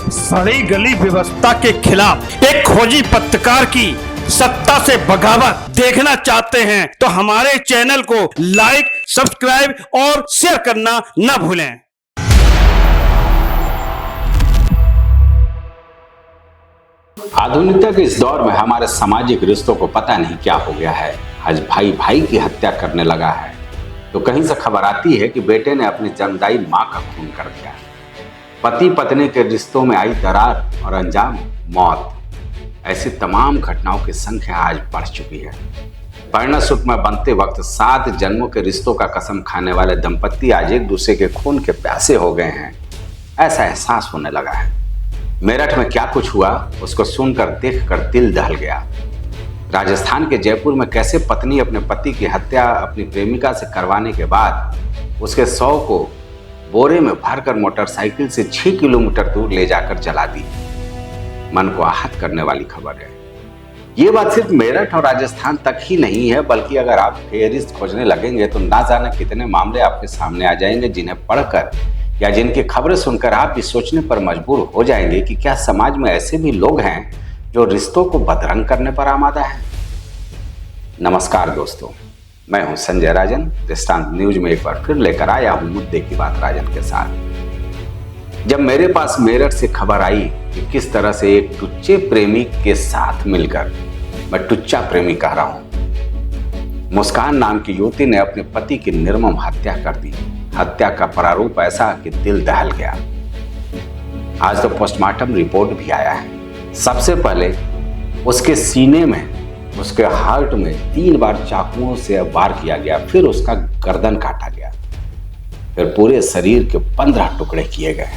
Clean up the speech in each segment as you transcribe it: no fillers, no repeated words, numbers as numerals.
सड़ी गली व्यवस्था के खिलाफ एक खोजी पत्रकार की सत्ता से बगावत देखना चाहते हैं तो हमारे चैनल को लाइक, सब्सक्राइब और शेयर करना न भूलें। आधुनिकता के इस दौर में हमारे सामाजिक रिश्तों को पता नहीं क्या हो गया है। आज भाई भाई की हत्या करने लगा है तो कहीं से खबर आती है कि बेटे ने अपनी जन्मदायी मां का खून कर दिया। पति पत्नी के रिश्तों में आई दरार और अंजाम मौत। ऐसी तमाम घटनाओं की संख्या आज बढ़ चुकी है। परिणय सूत्र में बनते वक्त 7 जन्मों के रिश्तों का कसम खाने वाले दंपत्ति आज एक दूसरे के खून के प्यासे हो गए हैं, ऐसा एहसास होने लगा है। मेरठ में क्या कुछ हुआ उसको सुनकर देखकर दिल दहल गया। राजस्थान के जयपुर में कैसे पत्नी अपने पति की हत्या अपनी प्रेमिका से करवाने के बाद उसके शव को बोरे में भरकर मोटरसाइकिल से 6 किलोमीटर दूर ले जाकर जला दी। मन को आहत करने वाली खबर है। ये बात सिर्फ मेरठ और राजस्थान तक ही नहीं है, बल्कि अगर आप फेहरिस्त खोजने लगेंगे तो ना जाने कितने मामले आपके सामने आ जाएंगे जिन्हें पढ़कर या जिनकी खबरें सुनकर आप भी सोचने पर मजबूर हो जाएंगे कि क्या समाज में ऐसे भी लोग हैं जो रिश्तों को बदरंग करने पर आमादा है। नमस्कार दोस्तों, मैं हूं संजय राजन। दृष्टांत न्यूज में एक बार फिर लेकर आया हूं मुद्दे की बात राजन के साथ। जब मेरे पास मेरठ से खबर आई कि किस तरह से एक टुच्चे प्रेमी के साथ मिलकर, मैं टुच्चा प्रेमी कह रहा हूं, मुस्कान नाम की युवती ने अपने पति की निर्मम हत्या कर दी। हत्या का प्रारूप ऐसा कि दिल दहल गया। आज तो पोस्टमार्टम रिपोर्ट भी आया है। सबसे पहले उसके सीने में, उसके हार्ट में 3 बार चाकुओं से वार किया गया, फिर उसका गर्दन काटा गया, फिर पूरे शरीर के 15 टुकड़े किए गए।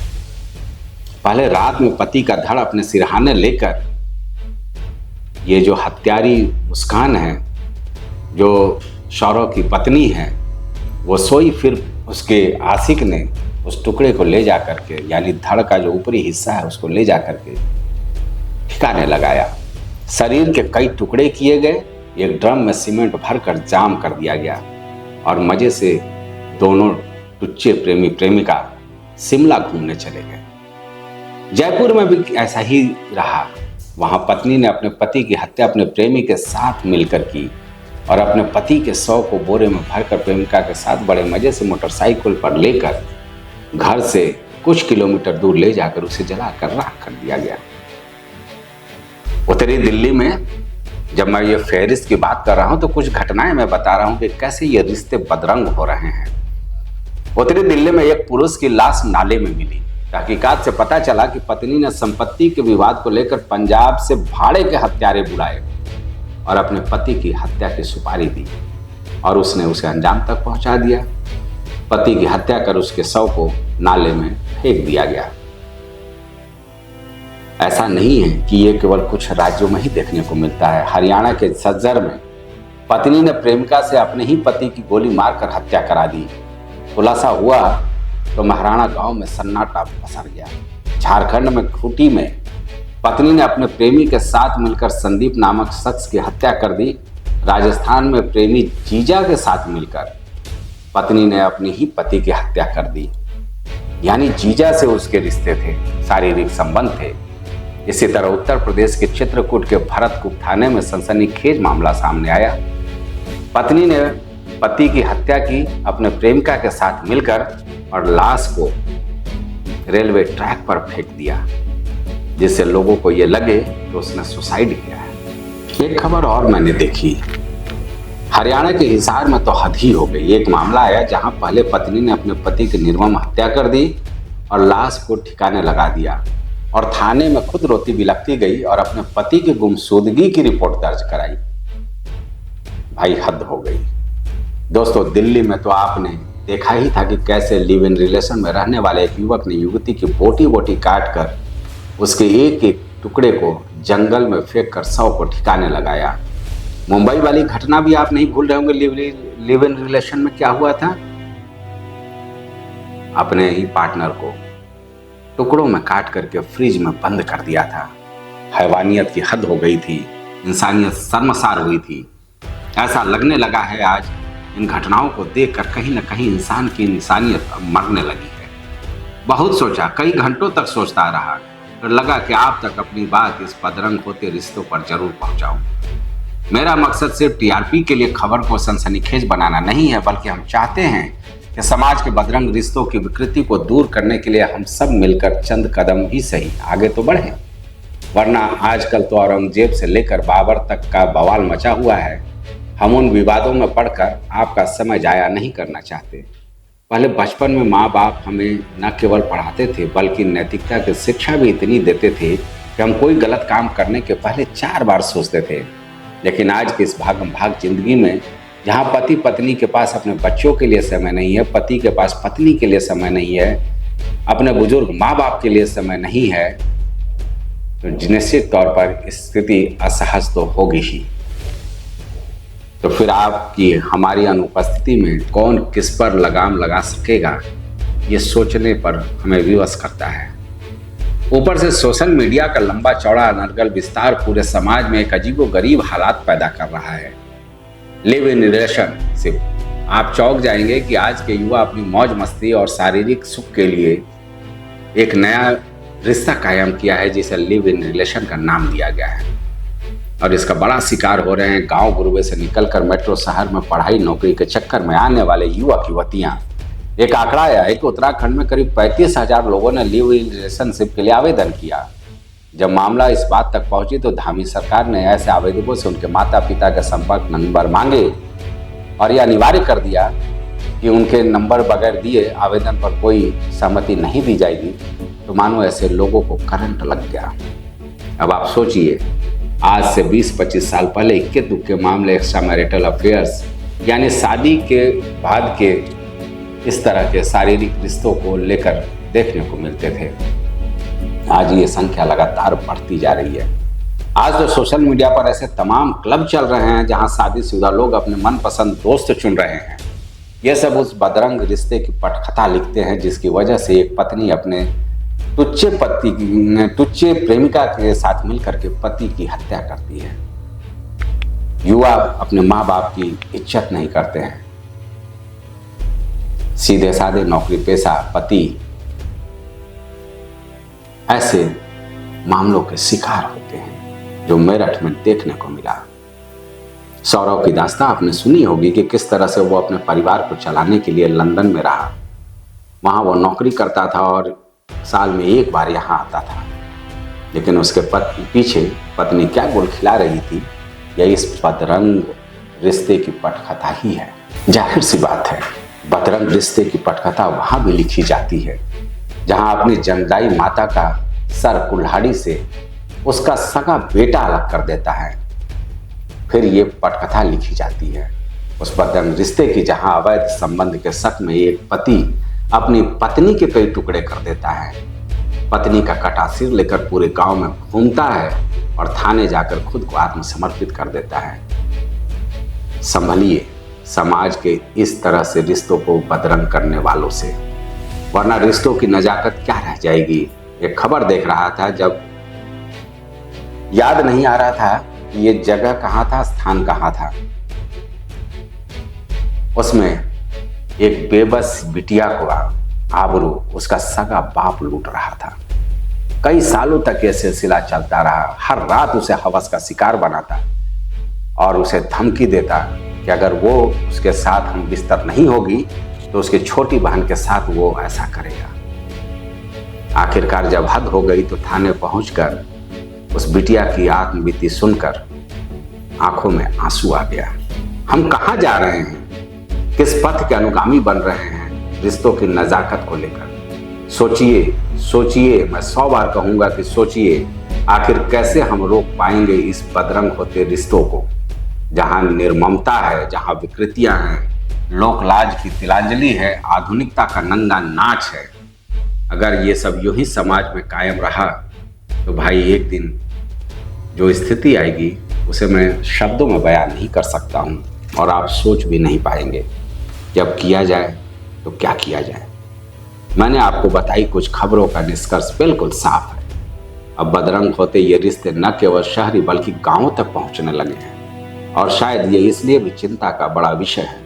पहले रात में पति का धड़ अपने सिरहाने लेकर ये जो हत्यारी मुस्कान है, जो सौरव की पत्नी है, वो सोई। फिर उसके आशिक ने उस टुकड़े को ले जा करके, यानी धड़ का जो ऊपरी हिस्सा है उसको ले जा करके ठिकाने लगाया। शरीर के कई टुकड़े किए गए, एक ड्रम में सीमेंट भरकर जाम कर दिया गया और मजे से दोनों टुच्चे प्रेमी प्रेमिका शिमला घूमने चले गए। जयपुर में भी ऐसा ही रहा। वहां पत्नी ने अपने पति की हत्या अपने प्रेमी के साथ मिलकर की और अपने पति के शव को बोरे में भरकर प्रेमिका के साथ बड़े मजे से मोटरसाइकिल पर लेकर घर से कुछ किलोमीटर दूर ले जाकर उसे जलाकर राख कर दिया गया। उत्तरी दिल्ली में जब मैं ये फेहरिस्त की बात कर रहा हूं तो कुछ घटनाएं मैं बता रहा हूं कि कैसे ये रिश्ते बदरंग हो रहे हैं। उत्तरी दिल्ली में एक पुरुष की लाश नाले में मिली। तहकीकात से पता चला कि पत्नी ने संपत्ति के विवाद को लेकर पंजाब से भाड़े के हत्यारे बुलाए और अपने पति की हत्या की सुपारी दी और उसने उसे अंजाम तक पहुंचा दिया। पति की हत्या कर उसके शव को नाले में फेंक दिया गया। ऐसा नहीं है कि ये केवल कुछ राज्यों में ही देखने को मिलता है। हरियाणा के सज्जर में पत्नी ने प्रेमिका से अपने ही पति की गोली मारकर हत्या करा दी। खुलासा हुआ तो महाराणा गांव में सन्नाटा पसर गया। झारखंड में खूंटी में पत्नी ने अपने प्रेमी के साथ मिलकर संदीप नामक शख्स की हत्या कर दी। राजस्थान में प्रेमी जीजा के साथ मिलकर पत्नी ने अपनी ही पति की हत्या कर दी, यानी जीजा से उसके रिश्ते थे, शारीरिक संबंध थे। इसी तरह उत्तर प्रदेश के चित्रकूट के भरतकूप थाने में सनसनीखेज मामला सामने आया। पत्नी ने पति की हत्या की अपने प्रेमिका के साथ मिलकर और लाश को रेलवे ट्रैक पर फेंक दिया, जिससे लोगों को ये लगे कि उसने सुसाइड किया है। एक खबर और मैंने देखी, हरियाणा के हिसार में तो हद ही हो गई। एक मामला आया जहां पहले पत्नी ने अपने पति की निर्मम हत्या कर दी और लाश को ठिकाने लगा दिया और थाने में खुद रोती बिलखती गई और अपने पति की गुमशुदगी की रिपोर्ट दर्ज कराई। भाई हद हो गई। दोस्तों, दिल्ली में तो आपने देखा ही था कि कैसे लिव इन रिलेशन में रहने वाले एक युवक ने युवती की बोटी बोटी काट कर उसके एक एक टुकड़े को जंगल में फेंक कर शव को ठिकाने लगाया। मुंबई वाली घटना भी आप नहीं भूल रहे होंगे। लिव इन रिलेशन में क्या हुआ था, अपने ही पार्टनर को टुकड़ों में काट करके फ्रिज में बंद कर दिया था। हैवानियत की हद हो गई थी, इंसानियत शर्मसार हुई थी। ऐसा लगने लगा है आज इन घटनाओं को देखकर कहीं न कहीं इंसान की इंसानियत अब मरने लगी है। बहुत सोचा, कई घंटों तक सोचता रहा, तो लगा कि आप तक अपनी बात इस बदरंग होते रिश्तों पर जरूर पहुंचाऊं। मेरा मकसद सिर्फ टीआरपी के लिए खबर को सनसनीखेज बनाना नहीं है, बल्कि हम चाहते हैं कि समाज के बदरंग रिश्तों की विकृति को दूर करने के लिए हम सब मिलकर चंद कदम ही सही आगे तो बढ़ें। वरना आजकल तो औरंगजेब से लेकर बाबर तक का बवाल मचा हुआ है। हम उन विवादों में पढ़कर आपका समय जाया नहीं करना चाहते। पहले बचपन में माँ बाप हमें न केवल पढ़ाते थे, बल्कि नैतिकता की शिक्षा भी इतनी देते थे कि हम कोई गलत काम करने के पहले 4 बार सोचते थे। लेकिन आज की इस भागम भाग जिंदगी में, जहाँ पति पत्नी के पास अपने बच्चों के लिए समय नहीं है, पति के पास पत्नी के लिए समय नहीं है, अपने बुजुर्ग माँ बाप के लिए समय नहीं है, तो निश्चित तौर पर स्थिति असहज तो होगी ही। तो फिर आपकी हमारी अनुपस्थिति में कौन किस पर लगाम लगा सकेगा, ये सोचने पर हमें विवश करता है। ऊपर से सोशल मीडिया का लंबा चौड़ा अनर्गल विस्तार पूरे समाज में एक अजीबोगरीब हालात पैदा कर रहा है। लिव इन रिलेशनशिप, आप चौंक जाएंगे कि आज के युवा अपनी मौज मस्ती और शारीरिक सुख के लिए एक नया रिश्ता कायम किया है, जिसे लिव इन रिलेशन का नाम दिया गया है। और इसका बड़ा शिकार हो रहे हैं गांव गुरुवे से निकलकर मेट्रो शहर में पढ़ाई नौकरी के चक्कर में आने वाले युवक युवतियां। एक आंकड़ा आया है कि उत्तराखंड में करीब 35,000 लोगों ने लिव इन रिलेशनशिप के लिए आवेदन किया। जब मामला इस बात तक पहुंची तो धामी सरकार ने ऐसे आवेदकों से उनके माता पिता का संपर्क नंबर मांगे और यह अनिवार्य कर दिया कि उनके नंबर बगैर दिए आवेदन पर कोई सहमति नहीं दी जाएगी। तो मानो ऐसे लोगों को करंट लग गया। अब आप सोचिए, आज से 20-25 साल पहले इक्के दुक्के मामले एक्स्ट्रा मैरिटल अफेयर्स यानी शादी के बाद के इस तरह के शारीरिक रिश्तों को लेकर देखने को मिलते थे। आज ये संख्या लगातार बढ़ती जा रही है। आज तो सोशल मीडिया पर ऐसे तमाम क्लब चल रहे हैं जहां शादीशुदा लोग अपने मनपसंद दोस्त चुन रहे हैं। ये सब उस बदरंग रिश्ते की पटकथा लिखते हैं, जिसकी वजह से एक पत्नी अपने तुच्चे प्रेमिका के साथ मिलकर के पति की हत्या करती है। युवा अपने माँ बाप की इज्जत नहीं करते हैं। सीधे साधे नौकरी पेशा पति ऐसे मामलों के शिकार होते हैं, जो मेरठ में देखने को मिला। सौरव की दास्तां आपने सुनी होगी कि किस तरह से वो अपने परिवार को चलाने के लिए लंदन में रहा। वहां वो नौकरी करता था और साल में एक बार यहाँ आता था। लेकिन उसके पीछे पत्नी क्या गुल खिला रही थी, यह इस बदरंग रिश्ते की पटकथा ही है। जाहिर सी बात है, बदरंग रिश्ते की पटकथा वहां भी लिखी जाती है जहां अपनी जन्मदाई माता का सर कुल्हाड़ी से उसका सगा बेटा अलग कर देता है। फिर ये पटकथा लिखी जाती है उस बदरंग रिश्ते की जहां अवैध संबंध के शक में एक पति अपनी पत्नी के कई टुकड़े कर देता है। पत्नी का कटा सिर लेकर पूरे गांव में घूमता है और थाने जाकर खुद को आत्मसमर्पित कर देता है। संभलिए समाज के इस तरह से रिश्तों को बदरंग करने वालों से, वरना रिश्तों की नजाकत क्या रह जाएगी। एक खबर देख रहा था, जब याद नहीं आ रहा था कि ये जगह कहाँ था, स्थान कहाँ था। उसमें एक बेबस बिटिया को आबरू उसका सगा बाप लूट रहा था। कई सालों तक यह सिलसिला चलता रहा। हर रात उसे हवस का शिकार बनाता और उसे धमकी देता कि अगर वो उसके साथ हम बिस्तर नहीं होगी तो उसकी छोटी बहन के साथ वो ऐसा करेगा। आखिरकार जब हद हो गई तो थाने पहुंचकर उस बिटिया की आत्मबीती सुनकर आंखों में आंसू आ गया। हम कहाँ जा रहे हैं, किस पथ के अनुगामी बन रहे हैं रिश्तों की नजाकत को लेकर। सोचिए, मैं 100 बार कहूंगा कि सोचिए, आखिर कैसे हम रोक पाएंगे इस बदरंग होते रिश्तों को, जहां निर्ममता है, जहां विकृतियां हैं, लोक लाज की तिलांजलि है, आधुनिकता का नंगा नाच है। अगर ये सब यूं ही समाज में कायम रहा तो भाई एक दिन जो स्थिति आएगी उसे मैं शब्दों में बयान नहीं कर सकता हूं और आप सोच भी नहीं पाएंगे। जब किया जाए तो क्या किया जाए। मैंने आपको बताई कुछ खबरों का निष्कर्ष बिल्कुल साफ है। अब बदरंग होते ये रिश्ते न केवल शहरी बल्कि गांवों तक पहुंचने लगे हैं, और शायद ये इसलिए भी चिंता का बड़ा विषय है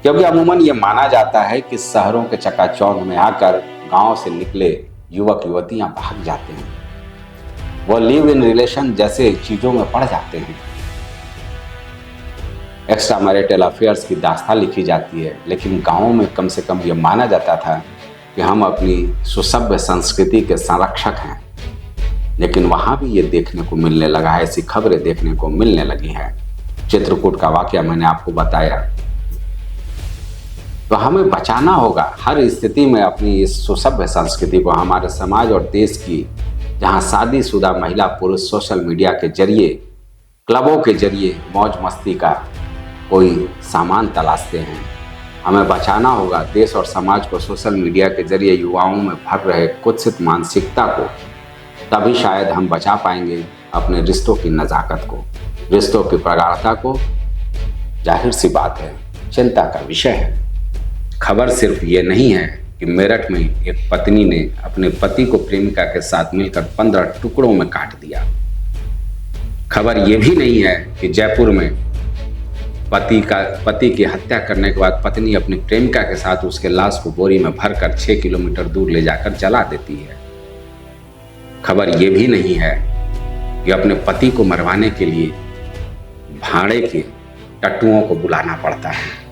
क्योंकि अमूमन ये माना जाता है कि शहरों के चकाचौंध में आकर गांव से निकले युवक युवतियां भाग जाते हैं। वो लिव इन रिलेशन जैसे चीजों में पड़ जाते हैं। एक्स्ट्रा मैरिटल अफेयर्स की दास्तान लिखी जाती है, लेकिन गाँव में कम से कम ये माना जाता था कि हम अपनी सुसभ्य संस्कृति के संरक्षक हैं। लेकिन वहाँ भी ये देखने को मिलने लगा है, ऐसी खबरें देखने को मिलने लगी है। चित्रकूट का वाकया मैंने आपको बताया। तो हमें बचाना होगा हर स्थिति में अपनी इस सुसभ्य संस्कृति को। हमारे समाज और देश की जहाँ शादीशुदा महिला पुरुष सोशल मीडिया के जरिए, क्लबों के जरिए मौज मस्ती का कोई सामान तलाशते हैं, हमें बचाना होगा देश और समाज को सोशल मीडिया के जरिए युवाओं में भर रहे कुत्सित मानसिकता को। तभी शायद हम बचा पाएंगे अपने रिश्तों की नज़ाकत को, रिश्तों की प्रगाढ़ता को। जाहिर सी बात है, चिंता का विषय है। खबर सिर्फ ये नहीं है कि मेरठ में एक पत्नी ने अपने पति को प्रेमिका के साथ मिलकर 15 टुकड़ों में काट दिया। खबर ये भी नहीं है कि जयपुर में पति की हत्या करने के बाद पत्नी अपनी प्रेमिका के साथ उसके लाश को बोरी में भरकर 6 किलोमीटर दूर ले जाकर जला देती है। खबर ये भी नहीं है कि अपने पति को मरवाने के लिए भाड़े के टट्टुओं को बुलाना पड़ता है।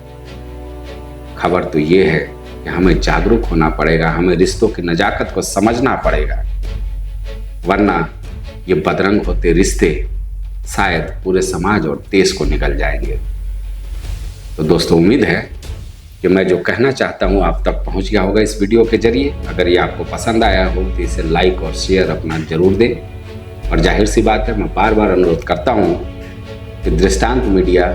खबर तो ये है कि हमें जागरूक होना पड़ेगा, हमें रिश्तों की नजाकत को समझना पड़ेगा, वरना ये बदरंग होते रिश्ते शायद पूरे समाज और देश को निकल जाएंगे। तो दोस्तों, उम्मीद है कि मैं जो कहना चाहता हूँ आप तक पहुँच गया होगा इस वीडियो के जरिए। अगर ये आपको पसंद आया हो तो इसे लाइक और शेयर अपना जरूर दें। और जाहिर सी बात है, मैं बार बार अनुरोध करता हूँ कि दृष्टांत मीडिया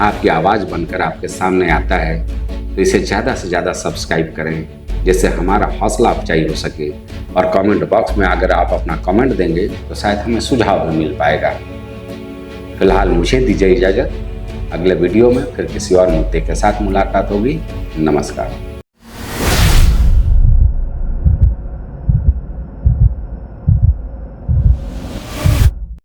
आपकी आवाज़ बनकर आपके सामने आता है, तो इसे ज़्यादा से ज़्यादा सब्सक्राइब करें, जिससे हमारा हौसला अफजाई हो सके। और कमेंट बॉक्स में अगर आप अपना कमेंट देंगे तो शायद हमें सुझाव भी मिल पाएगा। फिलहाल मुझे दीजिए इजाज़त। अगले वीडियो में फिर किसी और मुद्दे के साथ मुलाकात होगी। नमस्कार।